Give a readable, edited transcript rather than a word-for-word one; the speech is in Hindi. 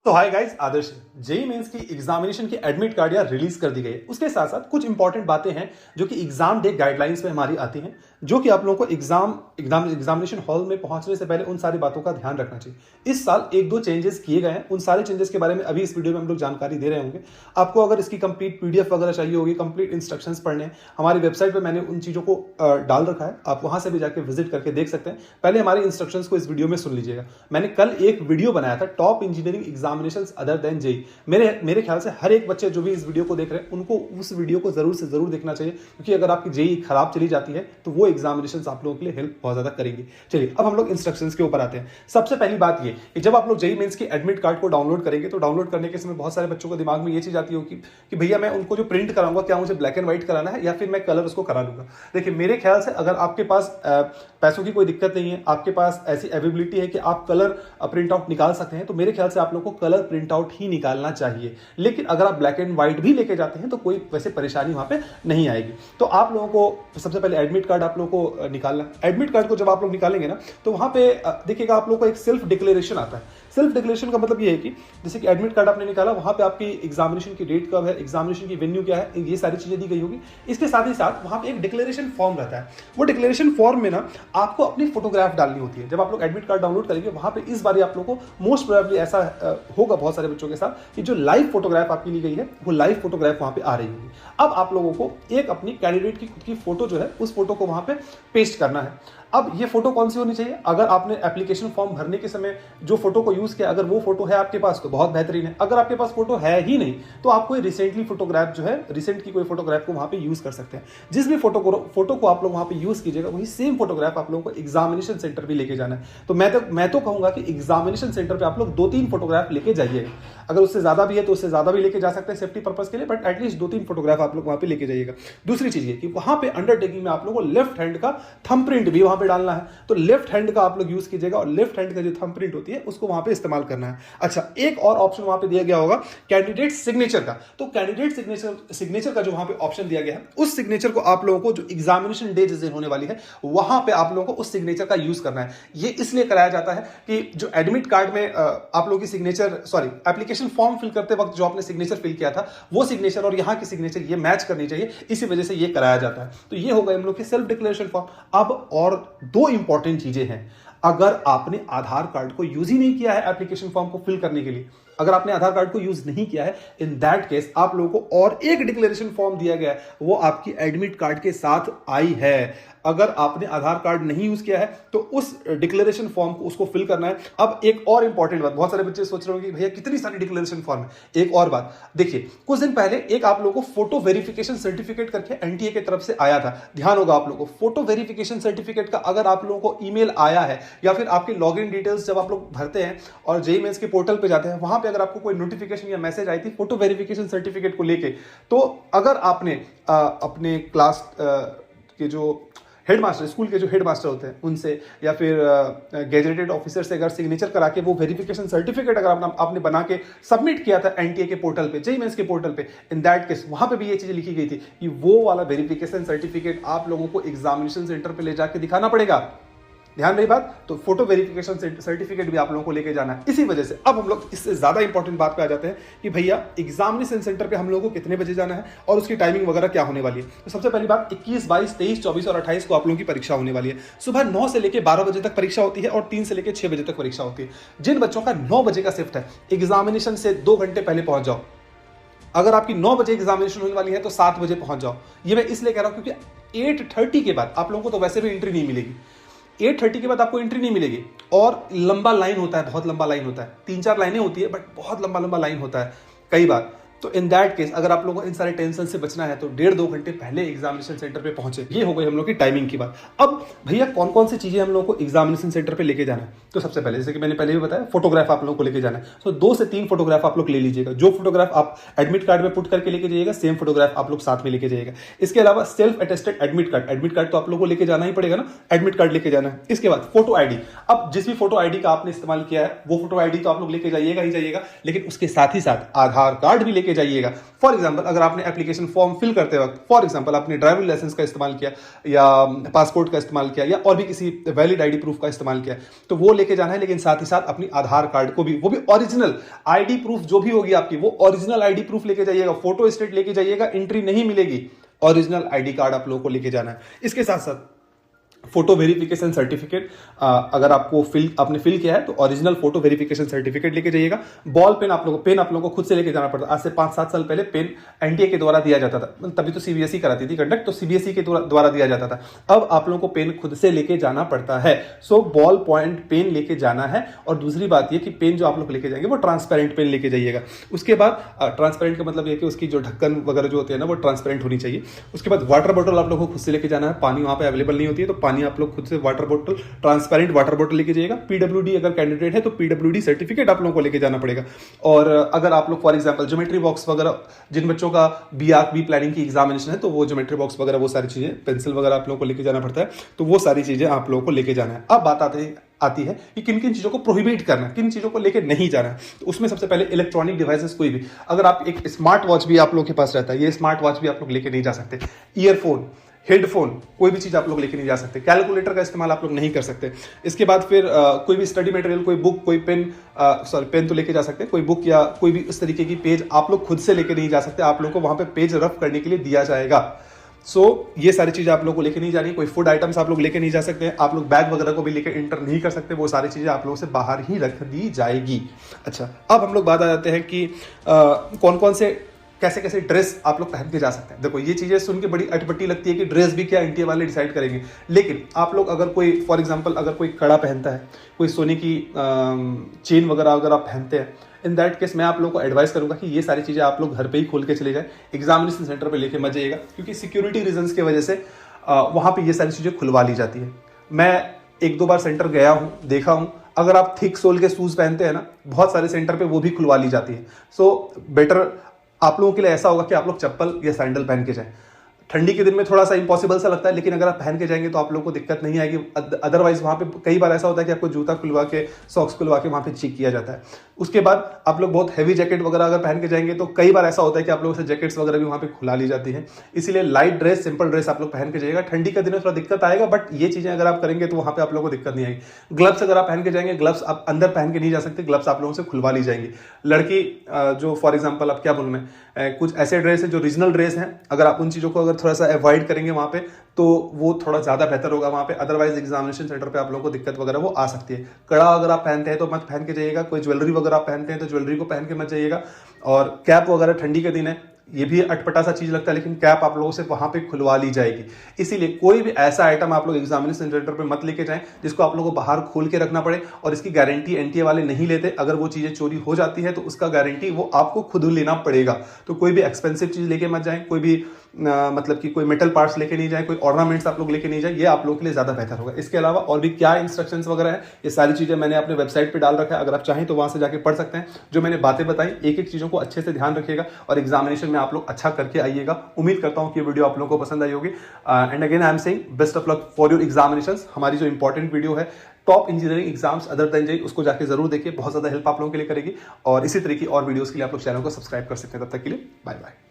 तो हाय गाइस, आदर्श जेई मेंस की एग्जामिनेशन की एडमिट कार्ड या रिलीज कर दी गई है। उसके साथ साथ कुछ इंपॉर्टेंट बातें हैं जो कि एग्जाम डे गाइडलाइंस में हमारी आती हैं, जो कि आप लोगों को एग्जामिनेशन हॉल में पहुंचने से पहले उन सारी बातों का ध्यान रखना चाहिए। इस साल एक दो चेंजेस किए गए हैं, उन सारे चेंजेस के बारे में अभी इस वीडियो में हम लोग जानकारी दे रहे होंगे। आपको अगर इसकी कंप्लीट पीडीएफ वगैरह चाहिए होगी, कंप्लीट इंस्ट्रक्शंस पढ़ने हैं, हमारी वेबसाइट पर मैंने उन चीजों को डाल रखा है, आप वहां से भी जाकर विजिट करके देख सकते हैं। पहले हमारे इंस्ट्रक्शंस को इस वीडियो में सुन लीजिएगा। मैंने कल एक वीडियो बनाया था, top engineering examinations other than JEE. मेरे ख्याल से हर एक बच्चे जो भी इस वीडियो को देख रहे हैं उनको उस वीडियो को जरूर से जरूर देखना चाहिए, क्योंकि अगर आपकी जेई खराब चली जाती है तो वो एग्जामिनेशंस आप लोगों के लिए हेल्प बहुत ज्यादा करेंगी। चलिए अब हम लोग इंस्ट्रक्शंस के ऊपर आते हैं। सबसे पहली बात ये कि जब आप लोग जेई मेंस की एडमिट कार्ड को डाउनलोड करेंगे तो डाउनलोड करने के समय बहुत सारे बच्चों को दिमाग में ये चीज आती होगी कि भैया मैं उनको जो प्रिंट कराऊंगा क्या मुझे ब्लैक एंड व्हाइट कराना है या फिर मैं कलर उसको करा लूंगा। देखिए मेरे ख्याल से अगर आपके पास पैसों की कोई दिक्कत नहीं है, आपके पास ऐसी अवेलेबिलिटी है कि आप कलर प्रिंट आउट निकाल सकते हैं, तो मेरे ख्याल से आप लोग को कलर प्रिंट आउट ही निकालना चाहिए। लेकिन अगर आप ब्लैक एंड व्हाइट भी लेके जाते हैं तो कोई वैसे परेशानी वहां पे नहीं आएगी। तो आप लोगों को सबसे पहले एडमिट कार्ड आप लोगों को निकालना। एडमिट कार्ड को जब आप लोग निकालेंगे ना तो वहां पे देखिएगा आप लोगों को एक सेल्फ डिक्लेरेशन आता है। सेल्फ डिक्लेरेशन का मतलब ये है कि जैसे कि एडमिट कार्ड आपने निकाला, वहां पे आपकी एग्जामिनेशन की डेट कब है, एग्जामिनेशन की वेन्यू क्या है, ये सारी चीजें दी गई होगी। इसके साथ ही साथ वहां पे एक डिक्लेरेशन फॉर्म रहता है। वो डिक्लेरेशन फॉर्म में ना आपको अपनी फोटोग्राफ डालनी होती है। जब आप लोग एडमिट कार्ड डाउनलोड करेंगे वहां पे इस बार आप लोगों को मोस्ट प्रोबेबली ऐसा होगा बहुत सारे बच्चों के साथ कि जो लाइव फोटोग्राफ आपकी ली गई है वो लाइव फोटोग्राफ वहां पे आ रही होगी। अब आप लोगों को एक अपनी कैंडिडेट की खुद की फोटो जो है उस फोटो को वहां पे पेस्ट करना है। अब ये फोटो कौन सी होनी चाहिए? अगर आपने एप्लीकेशन फॉर्म भरने के समय जो फोटो को यूज किया, अगर वो फोटो है आपके पास तो बहुत बेहतरीन है। अगर आपके पास फोटो है ही नहीं तो आप कोई रिसेंटली फोटोग्राफ जो है, रिसेंट की कोई फोटोग्राफ को वहां पे यूज कर सकते हैं। जिस भी फोटो को आप लोग वहां पे यूज कीजिएगा वही सेम फोटोग्राफ आप लोगों को एग्जामिनेशन सेंटर भी लेके जाना है। तो मैं तो कहूंगा कि एग्जामिनेशन सेंटर पे आप लोग 2-3 फोटोग्राफ लेके जाइएगा। अगर उससे ज्यादा भी है तो उससे ज्यादा भी लेके जा सकते हैं सेफ्टी पर्पस के लिए, बट एटलीस्ट 2-3 फोटोग्राफ आप लोग वहां पे लेके जाइएगा। दूसरी चीज ये कि वहां पे अंडरटेकिंग में आप लोगों को लेफ्ट हैंड का थंबप्रिंट भी वहां पे डालना है, तो लेफ्ट हैंड का आप लोग यूज कीजिएगा और लेफ्ट हैंड का जो थंबप्रिंट होती है उसको वहां पे इस्तेमाल करना है। अच्छा, एक और ऑप्शन वहां पे दिया गया होगा कैंडिडेट सिग्नेचर का। तो कैंडिडेट सिग्नेचर का जो वहां पे ऑप्शन दिया गया है, उस सिग्नेचर को आप लोगों को जो एग्जामिनेशन डे जिस दिन होने वाली है वहां पे आप लोगों को उस सिग्नेचर का यूज करना है। ये इसलिए कराया जाता है कि जो एडमिट कार्ड में आप लोगों की signature, sorry, application form fill करते वक्त जो आपने सिग्नेचर फिल किया था वो सिग्नेचर और यहां की सिग्नेचर ये मैच करनी चाहिए, इसी वजह से ये कराया जाता है। तो ये होगा हम लोग की सेल्फ डिक्लेरेशन फॉर्म। अब और दो इंपॉर्टेंट चीजें हैं। अगर आपने आधार कार्ड को यूज ही नहीं किया है एप्लीकेशन फॉर्म को फिल करने के लिए, अगर आपने आधार कार्ड को यूज नहीं किया है, इन दैट केस आप लोगों को और एक डिक्लेरेशन फॉर्म दिया गया है, वो आपकी एडमिट कार्ड के साथ आई है। अगर आपने आधार कार्ड नहीं यूज किया है तो उस डिक्लेरेशन फॉर्म को उसको फिल करना है। अब एक और इंपॉर्टेंट बात, बहुत सारे बच्चे सोच रहे होंगे भैया कितनी सारी डिक्लेरेशन फॉर्म है। एक और बात देखिए, कुछ दिन पहले एक आप लोगों को फोटो वेरिफिकेशन सर्टिफिकेट करके एनटीए की तरफ से आया था। ध्यान होगा आप लोगों को, फोटो वेरिफिकेशन सर्टिफिकेट का अगर आप लोगों को ईमेल आया है या फिर आपके लॉगिन डिटेल्स जब आप लोग भरते हैं और जेईई मेंस के पोर्टल पे जाते हैं, वहां पे अगर आपको कोई नोटिफिकेशन या मैसेज आई थी फोटो वेरिफिकेशन सर्टिफिकेट को लेके, तो अगर आपने अपने क्लास के जो हेडमास्टर, स्कूल के जो हेडमास्टर होते हैं उनसे या फिर गैजेटेड ऑफिसर से अगर सिग्नेचर करा के वो वेरिफिकेशन सर्टिफिकेट अगर आपने बना के सबमिट किया था एनटीए के पोर्टल पे, जेईई मेंस के पोर्टल पे, इन दैट केस वहां पे भी ये चीजें लिखी गई थी कि वो वाला वेरिफिकेशन सर्टिफिकेट आप लोगों को एग्जामिनेशन सेंटर पे ले जाके दिखाना पड़ेगा। ध्यान रही बात, तो फोटो वेरिफिकेशन सर्टिफिकेट भी आप लोगों को लेके जाना है। इसी वजह से अब हम लोग इससे ज्यादा इंपॉर्टेंट बात पे आ जाते हैं कि भैया एग्जामिनेशन सेंटर पे हम लोगों को कितने बजे जाना है और उसकी टाइमिंग वगैरह क्या होने वाली है। तो सबसे पहली बात, 21, 22, 23, 24 और 28 को आप लोगों की परीक्षा होने वाली है। सुबह 9 से लेकर 12 बजे तक परीक्षा होती है और 3 से लेकर 6 बजे तक परीक्षा होती है। जिन बच्चों का 9 बजे का शिफ्ट है, एग्जामिनेशन से 2 घंटे पहले पहुंच जाओ। अगर आपकी 9 बजे एग्जामिनेशन होने वाली है तो 7 बजे पहुंच जाओ। ये मैं इसलिए कह रहा हूं क्योंकि 8:30 के बाद आप लोगों को तो वैसे भी एंट्री नहीं मिलेगी। 8:30 के बाद आपको एंट्री नहीं मिलेगी और लंबा लाइन होता है, बहुत लंबा लाइन होता है। 3-4 लाइनें होती है बट बहुत लंबा लाइन होता है कई बार। तो इन दैट केस अगर आप लोगों को इन सारे टेंशन से बचना है तो 1.5-2 घंटे पहले एग्जामिनेशन सेंटर पे पहुंचे। ये हो गई हम लोग की टाइमिंग की बात। अब भैया कौन कौन सी चीजें हम लोगों को एग्जामिनेशन सेंटर पे लेके जाना है? तो सबसे पहले जैसे कि मैंने पहले भी बताया, फोटोग्राफ आप लोगों को लेके जाना है। तो 2 से 3 फोटोग्राफ आप लोग ले लीजिएगा। जो फोटोग्राफ आप एडमिट कार्ड में पुट करके लेके जाइएगा, सेम फोटोग्राफ आप लोग साथ में लेके जाइएगा। इसके अलावा सेल्फ अटेस्टेड एडमिट कार्ड तो आप लोगों को लेके जाना ही पड़ेगा ना, एडमिट कार्ड लेके जाना है। इसके बाद फोटो आईडी। अब जिस भी फोटो आईडी का आपने इस्तेमाल किया है वो फोटो आईडी तो आप लोग लेके जाइएगा ही जाइएगा, लेकिन उसके साथ ही साथ आधार कार्ड भी लेके जाइएगा। फॉर एग्जाम्पल अगर आपने एप्लीकेशन फॉर्म फिल करते वक्त फॉर एग्जाम्पल आपने ड्राइविंग लाइसेंस का इस्तेमाल किया या पासपोर्ट का इस्तेमाल किया या और भी किसी वैलिड आईडी प्रूफ का इस्तेमाल किया, तो वो लेके जाना है। लेकिन साथ ही साथ अपनी आधार कार्ड को भी, वो भी ओरिजिनल आईडी प्रूफ जो भी होगी आपकी, वो ओरिजिनल आईडी प्रूफ लेके जाइएगा। फोटो स्टेट लेके जाइएगा, एंट्री नहीं मिलेगी। ओरिजिनल आईडी कार्ड आप लोगों को लेके जाना है। इसके साथ साथ फोटो वेरिफिकेशन सर्टिफिकेट, अगर आपने फिल किया है तो ओरिजिनल फोटो वेरिफिकेशन सर्टिफिकेट लेके जाइएगा। बॉल पेन आप लोगों को खुद से लेके जाना पड़ता है। आज से 5-7 साल पहले पेन एनटीए के द्वारा दिया जाता था, तभी तो सीबीएसई कराती थी कंडक्ट, तो सीबीएसई के द्वारा दिया जाता था। अब आप लोगों को पेन खुद से लेके जाना पड़ता है। सो बॉल पॉइंट पेन लेके जाना है। और दूसरी बात यह कि पेन जो आप लोग लेके जाएंगे वो ट्रांसपेरेंट पेन लेके जाइएगा। उसके बाद ट्रांसपेरेंट का मतलब यह कि उसकी जो ढक्कन वगैरह जो होती है ना, वो ट्रांसपेरेंट होनी चाहिए। उसके बाद वाटर बॉटल आप लोग को खुद से लेके जाना है। पानी वहां पे अवेलेबल नहीं होती है, तो पानी आप लोग खुद से water bottle, transparent water bottle लेके जाइएगा। पीडब्ल्यूडी अगर कैंडिडेट है तो पीडब्ल्यूडी सर्टिफिकेट आप लोगों को लेके जाना पड़ेगा। और अगर आप लोग फॉर एग्जांपल ज्योमेट्री बॉक्स वगैरह, जिन बच्चों का बी प्लानिंग की एग्जामिनेशन है, तो वो ज्योमेट्री बॉक्स वगैरह वो सारी चीजें, पेंसिल वगैरह आप लोगों को लेके जाना पड़ता है। तो वो सारी चीजें आप लोगों को लेके जाना है। अब बात आती है कि किन किन चीजों को प्रोहिबिट करना है, किन चीजों को लेके नहीं जाना है। तो उसमें सबसे पहले इलेक्ट्रॉनिक डिवाइसेस, कोई भी, अगर आप एक स्मार्ट वॉच भी आप लोगों के पास रहता है, ये स्मार्ट वॉच भी आप लोग लेके नहीं जा सकते। ईयरफोन, हेडफोन, कोई भी चीज आप लोग लेके नहीं जा सकते। कैलकुलेटर का इस्तेमाल आप लोग नहीं कर सकते। इसके बाद फिर कोई भी स्टडी मटेरियल, कोई बुक, कोई पेन, पेन तो लेके जा सकते हैं, कोई बुक या कोई भी इस तरीके की पेज आप लोग खुद से लेके नहीं जा सकते। आप लोग को वहां पे पेज रफ करने के लिए दिया जाएगा। ये सारी चीजें आप लोग को लेके नहीं जानी। कोई फूड आइटम्स आप लोग लेके नहीं जा सकते। आप लोग बैग वगैरह को भी लेके एंटर नहीं कर सकते। वो सारी चीजें आप लोगों से बाहर ही रख दी जाएगी। अच्छा, अब हम लोग बात आ जाते हैं कि कौन कौन से कैसे कैसे ड्रेस आप लोग पहन के जा सकते हैं। देखो, ये चीजें सुन के बड़ी अटपटी लगती है कि ड्रेस भी क्या एनटीए वाले डिसाइड करेंगे। लेकिन आप लोग अगर कोई फॉर एग्जांपल अगर कोई कड़ा पहनता है, कोई सोने की चेन वगैरह अगर आप पहनते हैं, इन दैट केस मैं आप लोगों को एडवाइस करूंगा कि ये सारी चीजें आप लोग घर पे ही खोल के चले जाए। एग्जामिनेशन सेंटर पे लेके मत जाइएगा, क्योंकि सिक्योरिटी रीजंस की वजह से वहां पे ये सारी चीजें खुलवा ली जाती है। मैं 1-2 बार सेंटर गया हूं, देखा हूं। अगर आप थिक सोल के शूज पहनते हैं ना, बहुत सारे सेंटर पे वो भी खुलवा ली जाती है। सो बेटर आप लोगों के लिए ऐसा होगा कि आप लोग चप्पल या सैंडल पहन के जाएं। ठंडी के दिन में थोड़ा सा इंपॉसिबल सा लगता है, लेकिन अगर आप पहन के जाएंगे तो आप लोगों को दिक्कत नहीं आएगी। अदरवाइज वहां पे कई बार ऐसा होता है कि आपको जूता खुलवा के, सॉक्स खुलवा के वहां पे चेक किया जाता है। उसके बाद आप लोग बहुत हैवी जैकेट वगैरह अगर पहन के जाएंगे तो कई बार ऐसा होता है कि आप लोगों से जैकेट्स वगैरह भी वहां पे खुला ली जाती है। इसीलिए लाइट ड्रेस, सिंपल ड्रेस आप लोग पहन के जाइएगा। ठंडी का दिन में थोड़ा दिक्कत आएगा, बट ये चीजें अगर आप करेंगे तो वहां पे आप लोगों को दिक्कत नहीं आएगी। ग्लव्स अगर आप पहन के जाएंगे, ग्लव्स आप अंदर पहन के नहीं जा सकते, ग्लव्स आप लोगों से खुलवा ली जाएंगी। लड़की जो फॉर एग्जाम्पल आप क्या बोलूं मैं, कुछ ऐसे ड्रेस है जो रीजनल ड्रेस हैं, अगर आप उन चीजों को अगर थोड़ा सा अवॉइड करेंगे वहां पे, तो वो थोड़ा ज्यादा बेहतर होगा वहां पे। अदरवाइज एग्जामिनेशन सेंटर पे आप लोगों को दिक्कत वगैरह वो आ सकती है। कड़ा अगर आप पहनते हैं तो मत पहन के जाइएगा। कोई ज्वेलरी वगैरह आप पहनते हैं तो ज्वेलरी को पहन के मत जाइएगा। और कैप वगैरह, ठंडी के दिन है, ये भी अटपटा सा चीज लगता है, लेकिन कैप आप लोगों से वहां पे खुलवा ली जाएगी। इसीलिए कोई भी ऐसा आइटम आप लोग एग्जामिनेशन सेंटर पे मत लेके जाएं जिसको आप लोगों को बाहर खोल के रखना पड़े, और इसकी गारंटी एनटीए वाले नहीं लेते। अगर वो चीजें चोरी हो जाती है तो उसका गारंटी वो आपको खुद लेना पड़ेगा। तो कोई भी एक्सपेंसिव चीज लेके मत जाएं, कोई भी मतलब कि कोई मेटल पार्ट्स लेके नहीं जाए, कोई ऑर्नामेंट्स आप लोग लेके नहीं जाए, ये आप लोगों के लिए ज्यादा बेहतर होगा। इसके अलावा और भी क्या इंस्ट्रक्शंस वगैरह है, ये सारी चीजें मैंने अपने वेबसाइट पे डाल रखा है, अगर आप चाहें तो वहां से जाके पढ़ सकते हैं। जो मैंने बातें बताई, एक एक चीजों को अच्छे से ध्यान रखिएगा और एग्जामिनेशन में आप लोग अच्छा करके आइएगा। उम्मीद करता हूं कि ये वीडियो आप लोगों को पसंद आई होगी। And again I am saying best of luck for your examinations. हमारी जो इंपॉर्टेंट वीडियो है top engineering exams other than JEE, उसको जाके जरूर देखिए, बहुत ज्यादा हेल्प आप लोगों के लिए करेगी। और इसी तरह की और वीडियोस के लिए आप लोग चैनल को सब्सक्राइब कर सकते हैं। तब तक के लिए बाय बाय।